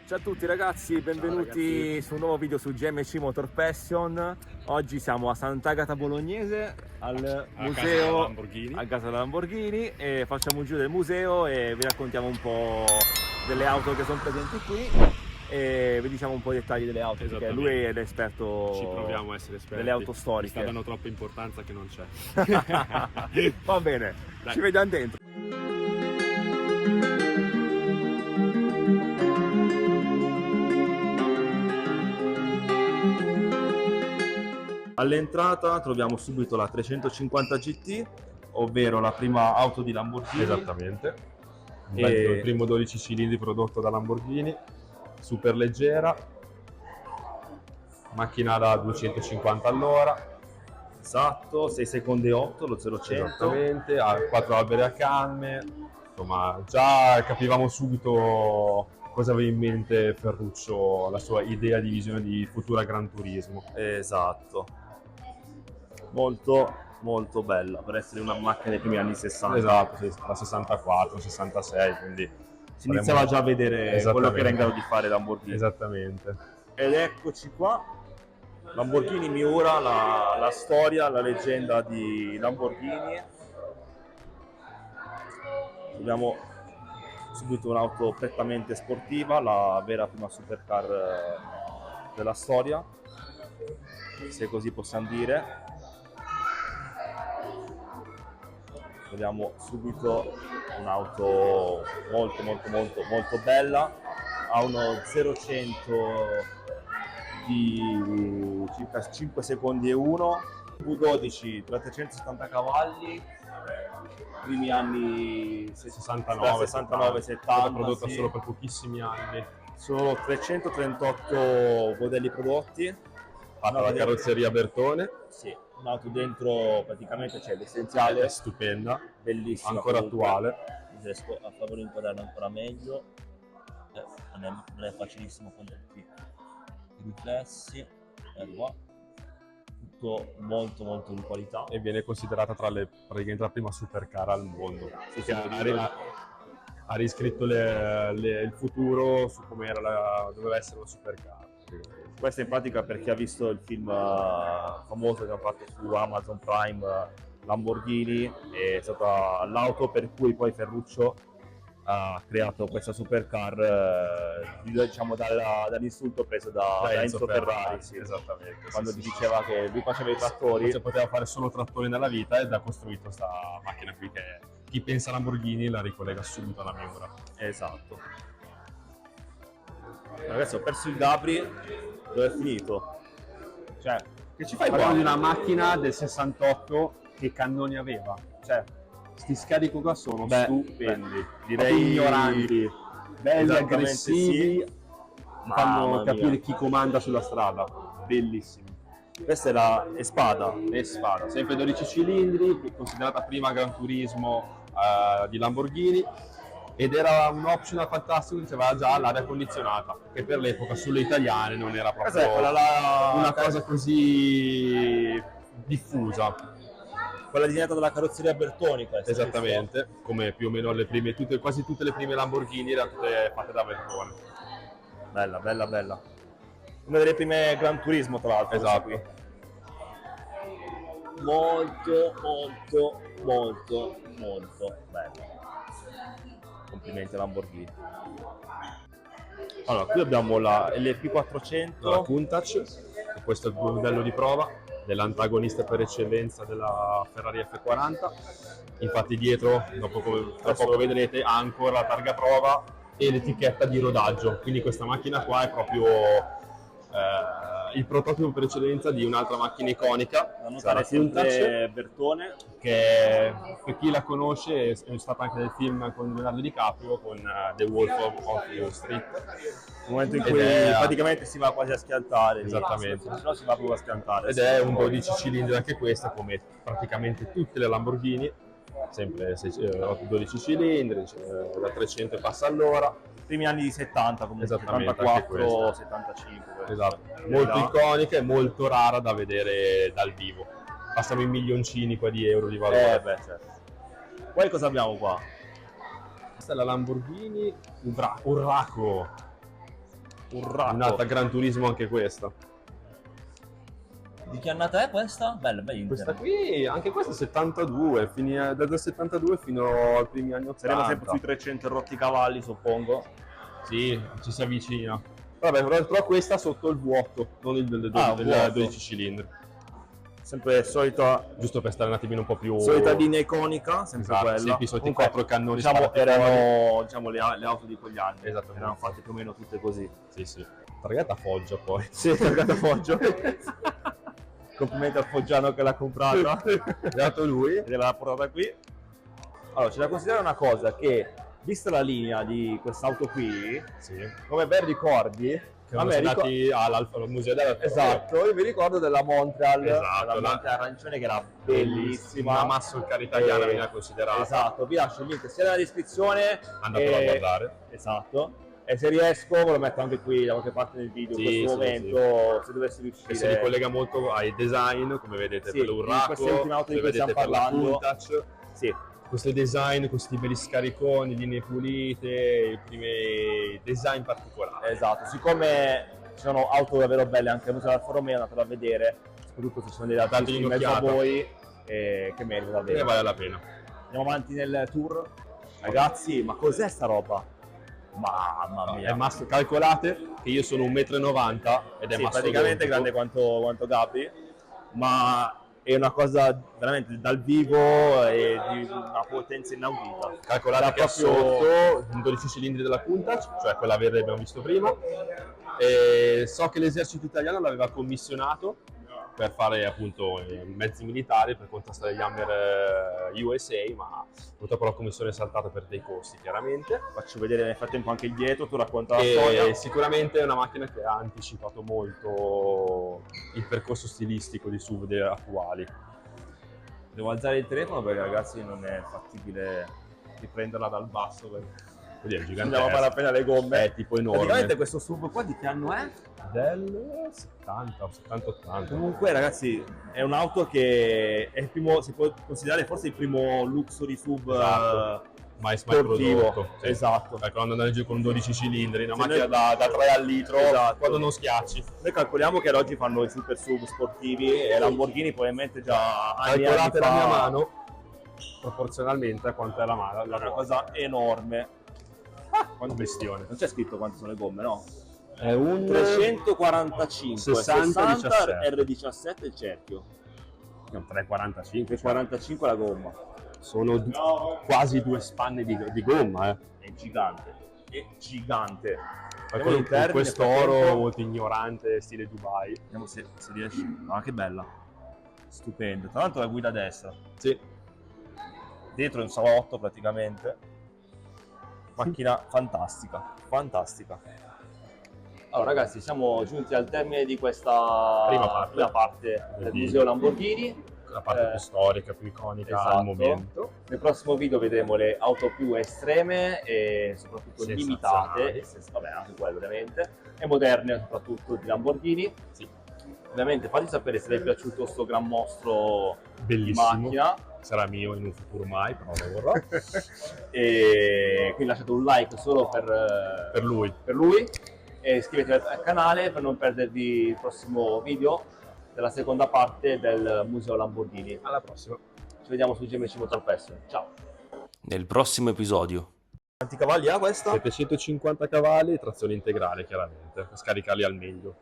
Ciao a tutti ragazzi, benvenuti su un nuovo video su GMC Motor Passion. Oggi siamo a Sant'Agata Bolognese al museo, a casa della Lamborghini, e facciamo un giro del museo e vi raccontiamo un po' delle auto che sono presenti qui e vi diciamo un po' i dettagli delle auto, perché lui è l'esperto. Ci proviamo a essere esperti. Delle auto storiche. Sta dando troppa importanza che non c'è. Va bene, dai. Ci vediamo dentro. All'entrata troviamo subito la 350 GT, ovvero la prima auto di Lamborghini. Esattamente. Il primo 12 cilindri prodotto da Lamborghini, super leggera, macchina da 250 all'ora. Esatto, 6 secondi e 8, lo 0-100. Esattamente, ha 4 alberi a canne. Insomma, già capivamo subito cosa aveva in mente Ferruccio, la sua idea di visione di futura Gran Turismo. Esatto. Molto bella per essere una macchina dei primi anni 60. Esatto, da 64, 66, quindi si iniziava già a vedere quello che era in grado di fare Lamborghini. Esattamente. Ed eccoci qua, Lamborghini Miura, la storia, la leggenda di Lamborghini. Abbiamo subito un'auto prettamente sportiva, la vera prima supercar della storia, se così possiamo dire. Vediamo subito un'auto molto bella, ha uno 0-100 di circa 5 secondi e 1, V12 tra 370 cavalli, primi anni 69-70, prodotta sì. solo per pochissimi anni. Sono 338 modelli prodotti, Fatta la carrozzeria Bertone. Sì. Un'auto dentro praticamente c'è l'essenziale, è stupenda, bellissima, ancora comunque. attuale. Riesco a farlo inquadrare ancora meglio, non è facilissimo con tutti i riflessi, qua. Tutto molto di qualità E viene considerata tra le praticamente la prima supercar al mondo. Sì, ha riscritto il futuro su come doveva essere una supercar. Questo in pratica per chi ha visto il film famoso che hanno fatto su Amazon Prime, Lamborghini, è stata l'auto per cui poi Ferruccio ha creato questa supercar, diciamo dall'insulto preso da Enzo Ferrari. Sì. Esattamente. Quando gli diceva che lui faceva i trattori, poteva fare solo trattori nella vita, ed ha costruito questa macchina qui che chi pensa a Lamborghini la ricollega subito alla Miura. Esatto. Ragazzi, ho perso il Gabri, dove è finito? Cioè, che ci fai qua? Parliamo di una macchina del 68, che cannoni aveva? Cioè, sti scarico qua sono stupendi, direi ignoranti, belli, aggressivi, sì. fanno capire chi comanda sulla strada. Bellissimi. Questa è la Espada. Espada, sempre 12 cilindri, considerata prima Gran Turismo di Lamborghini, ed era un optional fantastico che aveva già l'aria condizionata, che per l'epoca sulle italiane non era proprio una cosa così diffusa. Quella disegnata dalla carrozzeria Bertoni, questa. Esattamente, come più o meno quasi tutte le prime Lamborghini erano tutte fatte da Bertone. Bella. Una delle prime Gran Turismo, tra l'altro. Esatto. Qui. Molto bella. Complimenti a Lamborghini. Allora, qui abbiamo la LP400, la Countach, questo è il modello di prova dell'antagonista per eccellenza della Ferrari F40. Infatti dietro, tra poco vedrete, ha ancora la targa prova e l'etichetta di rodaggio, quindi questa macchina qua è proprio il prototipo per eccellenza di un'altra macchina iconica, la Countach Bertone, che per chi la conosce è stata anche nel film con Leonardo DiCaprio, con The Wolf of Wall Street, il momento in cui praticamente si va quasi a schiantare. Esattamente. Se no si va proprio a schiantare. Ed è un 12 cilindri anche questa, come praticamente tutte le Lamborghini, sempre 12 cilindri, da 300 passa all'ora. Primi anni di 70, comunque. Esattamente, 74, 75. Esatto. Molto iconica e molto rara da vedere dal vivo. Passano i milioncini qua di euro di valore. Certo. Poi cosa abbiamo qua? Questa è la Lamborghini Urraco. Un'altra Gran Turismo anche questa. Di che annata è questa? Bella, bella. Questa qui, anche questa è 72, dal 72 fino ai primi anni 80. Saremo sempre sui 300 rotti cavalli, suppongo. Sì, ci si avvicina. Vabbè, però questa sotto il vuoto, non il del vuoto. 12 cilindri. Sempre solita, Giusto per stare un attimino un po' più... solita linea iconica, sempre Esatto, quella. sì, i soliti Comunque, 4 cannoni diciamo, sparati erano diciamo, le auto di quegli anni. Esattamente. Erano fatte più o meno tutte così. Sì, sì. Targata Foggia poi. Sì, targata Foggio. Complimenti al foggiano che l'ha comprata. Dato lui. E l'ha portata qui. Allora, c'è da considerare una cosa, che vista la linea di quest'auto qui, Sì. come ben ricordi, Che siamo andati al museo della esatto, io mi ricordo della Montreal, Esatto, la la- Montreal arancione che era bellissima. Una muscle car italiana viene considerata. Esatto, vi lascio il link sia nella descrizione. Andatelo a guardare. Esatto. E se riesco ve lo metto anche qui da qualche parte del video, Sì, in questo sì, momento, se dovessi riuscire. Che si ricollega molto ai design, come vedete Sì, per in l'Urraco, queste ultime auto di come cui vedete stiamo per la parlando. Countach. Sì, Questi design, questi belli scariconi, linee pulite, i primi design particolari. esatto. Siccome ci sono auto davvero belle anche al Museo dell'Alfa Romeo, andatelo a vedere, soprattutto se ci sono dei Dategli artisti in mezzo a un'occhiata. voi, che merita E davvero. vale la pena. Andiamo avanti nel tour. Ragazzi, ma cos'è sta roba? Mamma mia. È calcolate che io sono 1,90 m ed è Sì, mastodontico. praticamente grande quanto Gabri, ma è una cosa veramente dal vivo e di una potenza inaudita. Calcolate che ha sotto un 12 cilindri della Countach, cioè quella verde che abbiamo visto prima. E so che l'esercito italiano l'aveva commissionato per fare appunto mezzi militari per contrastare gli Hammer USA, ma purtroppo la commissione è saltata per dei costi, chiaramente. Faccio vedere nel frattempo anche il dietro, tu racconta la E storia. sicuramente è una macchina che ha anticipato molto il percorso stilistico di SUV attuali. Devo alzare il telefono perché ragazzi non è fattibile riprenderla dal basso. Quindi è Andiamo a gigantesco. fare appena le gomme. È tipo enorme. Praticamente questo SUV qua di che anno è? Del 70 o 70-80. Comunque ragazzi è un'auto che è il primo, si può considerare forse il primo luxury SUV Esatto. mai sportivo. prodotto. Sì. Esatto. Quando andare giù con 12 cilindri, una Se macchina noi- da 3 al litro, Esatto. quando non schiacci. Noi calcoliamo che ad oggi fanno i super SUV sportivi e Lamborghini probabilmente già anni Calcolate la fa, mia mano proporzionalmente a quanto è la è una cosa enorme. Quanto bestione. Non c'è scritto quante sono le gomme, no? È un 345, 60, 60 17. R17 il cerchio, 3,45. 45 la gomma. Sono quasi 2 spanne di gomma. È gigante, è gigante. Con Interni, questo nel oro frattempo. molto ignorante, stile Dubai. Vediamo se riesce. Ma che bella, stupendo. Tra l'altro la guida a destra, Sì. dietro è un salotto praticamente. Macchina fantastica, fantastica. Allora ragazzi, siamo giunti al termine di questa Prima parte del Del Museo Lamborghini. La parte più storica, più iconica esatto. al momento. Nel prossimo video vedremo le auto più estreme e soprattutto limitate, vabbè anche quelle ovviamente, e moderne soprattutto di Lamborghini. Sì. Ovviamente fate sapere se vi è piaciuto sto gran mostro Bellissimo. di macchina. Sarà mio in un futuro mai, però lo vorrò. E quindi lasciate un like solo Per lui. per lui e iscrivetevi al canale per non perdervi il prossimo video della seconda parte del Museo Lamborghini. Alla prossima. Ci vediamo su GMC Motor Passion. Ciao! Nel prossimo episodio. Quanti cavalli ha questa? 750 cavalli, trazione integrale chiaramente, per scaricarli al meglio.